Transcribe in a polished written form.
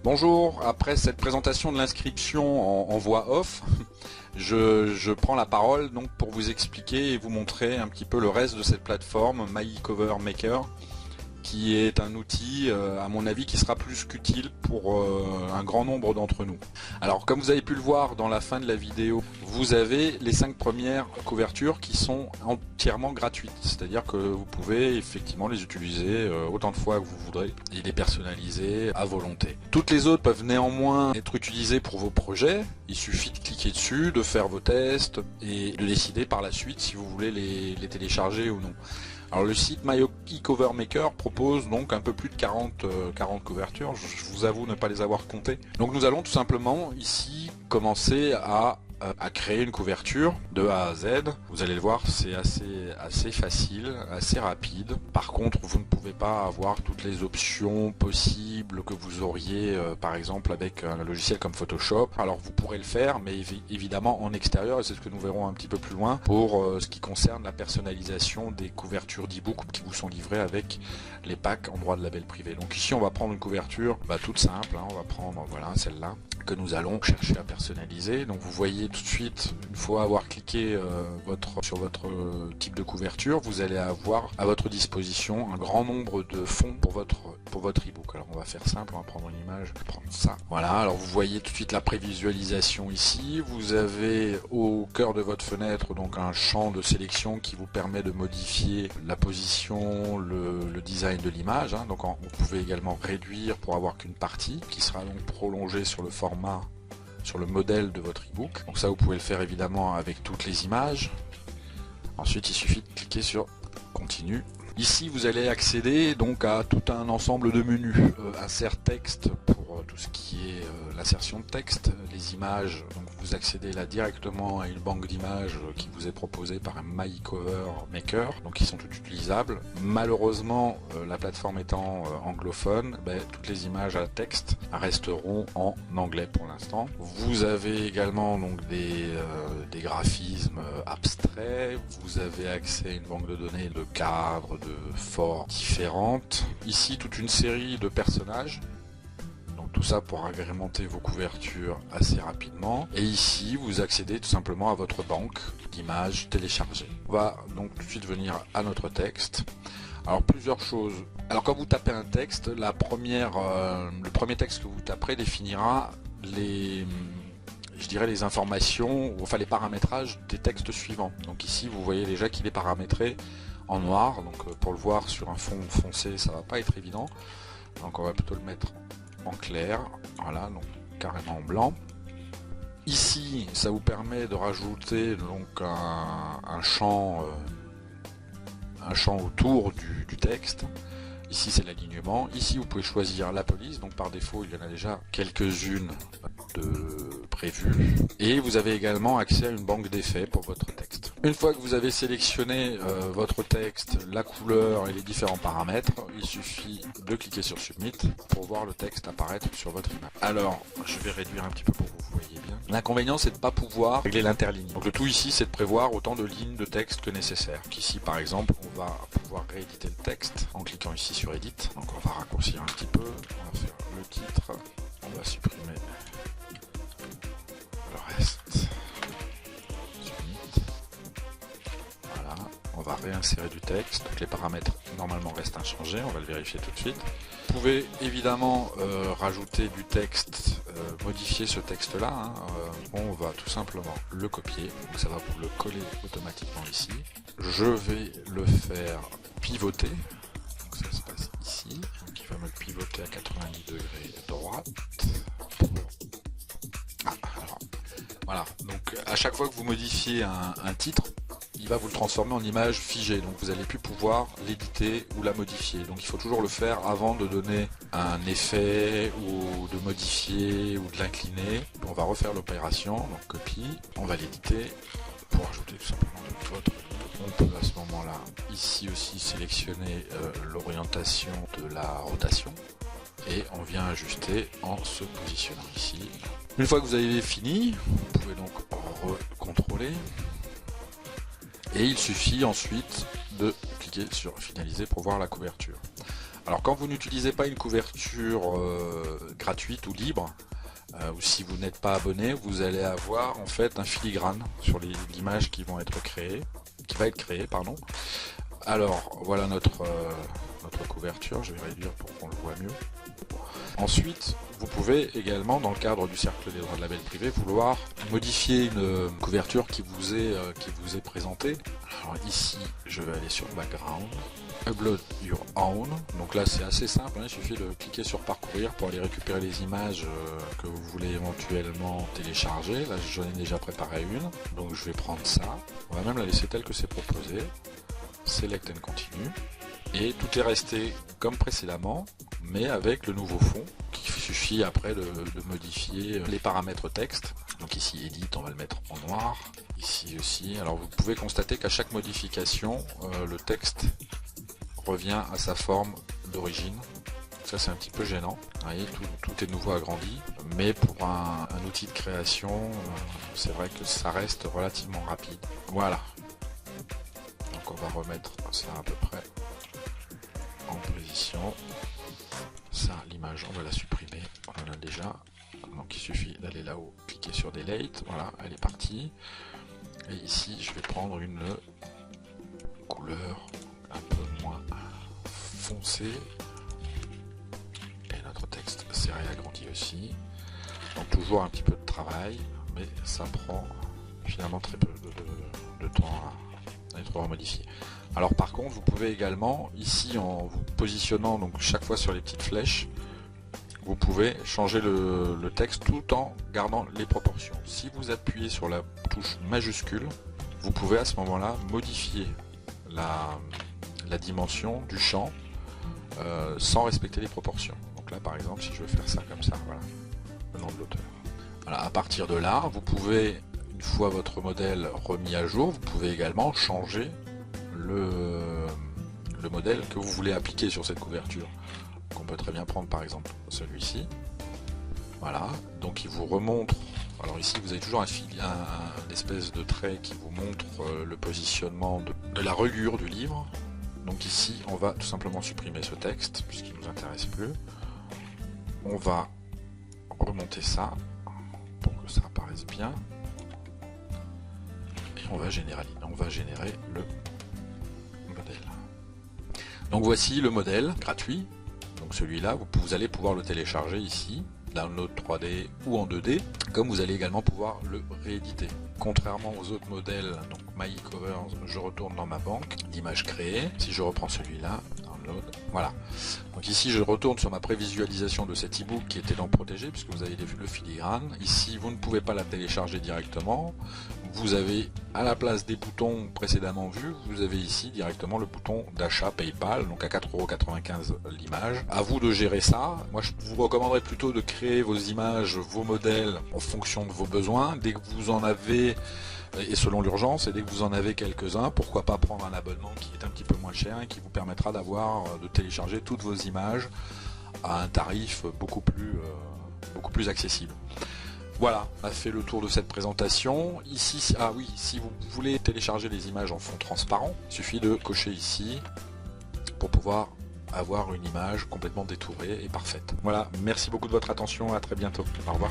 Bonjour, après cette présentation de l'inscription en voix off, je prends la parole donc pour vous expliquer et vous montrer un petit peu le reste de cette plateforme MyCover Maker, qui est un outil à mon avis qui sera plus qu'utile pour un grand nombre d'entre nous. Alors comme vous avez pu le voir dans la fin de la vidéo, vous avez les 5 premières couvertures qui sont entièrement gratuites, c'est-à-dire que vous pouvez effectivement les utiliser autant de fois que vous voudrez et les personnaliser à volonté. Toutes les autres peuvent néanmoins être utilisées pour vos projets, il suffit de cliquer dessus, de faire vos tests et de décider par la suite si vous voulez les télécharger ou non. Alors le site MyCover Maker propose donc un peu plus de 40 couvertures, je vous avoue ne pas les avoir comptées. Donc nous allons tout simplement ici commencer à créer une couverture de A à Z. Vous allez le voir, c'est assez facile, assez rapide. Par contre, vous ne pouvez pas avoir toutes les options possibles que vous auriez par exemple avec un logiciel comme Photoshop. Alors vous pourrez le faire, mais évidemment en extérieur, et c'est ce que nous verrons un petit peu plus loin pour ce qui concerne la personnalisation des couvertures d'e-book qui vous sont livrées avec les packs en droit de label privé. Donc ici on va prendre une couverture toute simple, on va prendre voilà celle-là que nous allons chercher à personnaliser. Donc vous voyez tout de suite, une fois avoir cliqué sur votre type de couverture, vous allez avoir à votre disposition un grand nombre de fonds pour votre ebook. Alors on va faire simple, on va prendre une image, je vais prendre ça. Voilà, alors vous voyez tout de suite la prévisualisation ici. Vous avez au cœur de votre fenêtre donc un champ de sélection qui vous permet de modifier la position, le design de l'image. Donc vous pouvez également réduire pour avoir qu'une partie qui sera donc prolongée sur le format, sur le modèle de votre ebook. Donc ça vous pouvez le faire évidemment avec toutes les images. Ensuite il suffit de cliquer sur continue. Ici vous allez accéder donc à tout un ensemble de menus. Insert texte pour tout ce qui est l'insertion de texte, les images, donc vous accédez là directement à une banque d'images qui vous est proposée par un MyCover Maker, donc qui sont toutes utilisables. Malheureusement la plateforme étant anglophone, toutes les images à texte resteront en anglais pour l'instant. Vous avez également donc des graphismes abstraits, vous avez accès à une banque de données de cadres, de formes différentes. Ici toute une série de personnages. Donc tout ça pour agrémenter vos couvertures assez rapidement. Et ici vous accédez tout simplement à votre banque d'images téléchargées. On va donc tout de suite venir à notre texte. Alors plusieurs choses. Alors quand vous tapez un texte, le premier texte que vous taperez définira les informations, enfin les paramétrages des textes suivants. Donc ici vous voyez déjà qu'il est paramétré en noir, donc pour le voir sur un fond foncé ça va pas être évident, donc on va plutôt le mettre en clair, voilà, donc carrément en blanc. Ici ça vous permet de rajouter donc un champ autour du texte. Ici c'est l'alignement, ici vous pouvez choisir la police, donc par défaut il y en a déjà quelques-unes de prévues, et vous avez également accès à une banque d'effets pour votre texte. Une fois que vous avez sélectionné votre texte, la couleur et les différents paramètres, il suffit de cliquer sur Submit pour voir le texte apparaître sur votre image. Alors je vais réduire un petit peu pour que vous voyez bien. L'inconvénient c'est de ne pas pouvoir régler l'interligne. Donc le tout ici c'est de prévoir autant de lignes de texte que nécessaire. Donc ici par exemple on va pouvoir rééditer le texte en cliquant ici sur Edit. Donc on va raccourcir un petit peu, on va faire le titre, on va supprimer le reste. Voilà, on va réinsérer du texte, donc les paramètres normalement restent inchangés, on va le vérifier tout de suite. Vous pouvez évidemment rajouter du texte, modifier ce texte là, on va tout simplement le copier, donc ça va vous le coller automatiquement ici. Je vais le faire pivoter, donc ça se passe ici, donc il va me pivoter à 90 degrés droite. Alors, voilà, donc à chaque fois que vous modifiez un titre, il va vous le transformer en image figée, donc vous n'allez plus pouvoir l'éditer ou la modifier. Donc il faut toujours le faire avant de donner un effet ou de modifier ou de l'incliner. On va refaire l'opération, donc copie, on va l'éditer pour ajouter tout simplement votre. On peut à ce moment-là, ici aussi sélectionner l'orientation de la rotation et on vient ajuster en se positionnant ici. Une fois que vous avez fini, vous pouvez donc recontrôler. Et il suffit ensuite de cliquer sur finaliser pour voir la couverture. Alors quand vous n'utilisez pas une couverture gratuite ou libre, ou si vous n'êtes pas abonné, vous allez avoir en fait un filigrane sur l'image qui va être créée, pardon. Alors voilà notre couverture, je vais réduire pour qu'on le voit mieux. Ensuite, vous pouvez également, dans le cadre du cercle des droits de label privé, vouloir modifier une couverture qui vous est présentée. Alors ici, je vais aller sur Background, Upload Your Own. Donc là, c'est assez simple, hein, il suffit de cliquer sur Parcourir pour aller récupérer les images que vous voulez éventuellement télécharger. Là, j'en ai déjà préparé une, donc je vais prendre ça. On va même la laisser telle que c'est proposé. Select and Continue. Et tout est resté comme précédemment, mais avec le nouveau fond, qu'il suffit après de modifier les paramètres texte. Donc ici Edit, on va le mettre en noir. Ici aussi, alors vous pouvez constater qu'à chaque modification, le texte revient à sa forme d'origine. Ça c'est un petit peu gênant. Vous voyez, tout est nouveau agrandi, mais pour un outil de création, c'est vrai que ça reste relativement rapide. Voilà. Donc on va remettre ça à peu près en position. Ça, l'image, on va la supprimer. On en a déjà. Donc il suffit d'aller là-haut, cliquer sur Delete. Voilà, elle est partie. Et ici, je vais prendre une couleur un peu moins foncée. Et notre texte s'est réagrandi aussi. Donc toujours un petit peu de travail, mais ça prend finalement très peu de temps à être remodifié. Alors par contre, vous pouvez également, ici en vous positionnant donc chaque fois sur les petites flèches, vous pouvez changer le texte tout en gardant les proportions. Si vous appuyez sur la touche majuscule, vous pouvez à ce moment-là modifier la dimension du champ sans respecter les proportions. Donc là par exemple, si je veux faire ça comme ça, voilà, le nom de l'auteur. Voilà, à partir de là, vous pouvez, une fois votre modèle remis à jour, vous pouvez également changer le modèle que vous voulez appliquer sur cette couverture. Donc on peut très bien prendre par exemple celui-ci. Voilà, donc il vous remontre. Alors ici vous avez toujours un espèce de trait qui vous montre le positionnement de la reliure du livre. Donc ici on va tout simplement supprimer ce texte puisqu'il ne nous intéresse plus. On va remonter ça pour que ça apparaisse bien. Et on va générer le modèle. Donc voici le modèle gratuit. Donc celui-là, vous allez pouvoir le télécharger ici, download 3D ou en 2D, comme vous allez également pouvoir le rééditer. Contrairement aux autres modèles, donc MyCovers, je retourne dans ma banque d'images créées. Si je reprends celui-là, download, voilà. Donc ici, je retourne sur ma prévisualisation de cet e-book qui était dans Protégé, puisque vous avez vu le filigrane. Ici, vous ne pouvez pas la télécharger directement. Vous avez, à la place des boutons précédemment vus, vous avez ici directement le bouton d'achat PayPal, donc à 4,95 € l'image. À vous de gérer ça. Moi, je vous recommanderais plutôt de créer vos images, vos modèles en fonction de vos besoins. Dès que vous en avez, et selon l'urgence, et dès que vous en avez quelques-uns, pourquoi pas prendre un abonnement qui est un petit peu moins cher et qui vous permettra de télécharger toutes vos images à un tarif beaucoup plus accessible. Voilà, on a fait le tour de cette présentation. Ici, ah oui, si vous voulez télécharger les images en fond transparent, il suffit de cocher ici pour pouvoir avoir une image complètement détourée et parfaite. Voilà, merci beaucoup de votre attention, à très bientôt. Au revoir.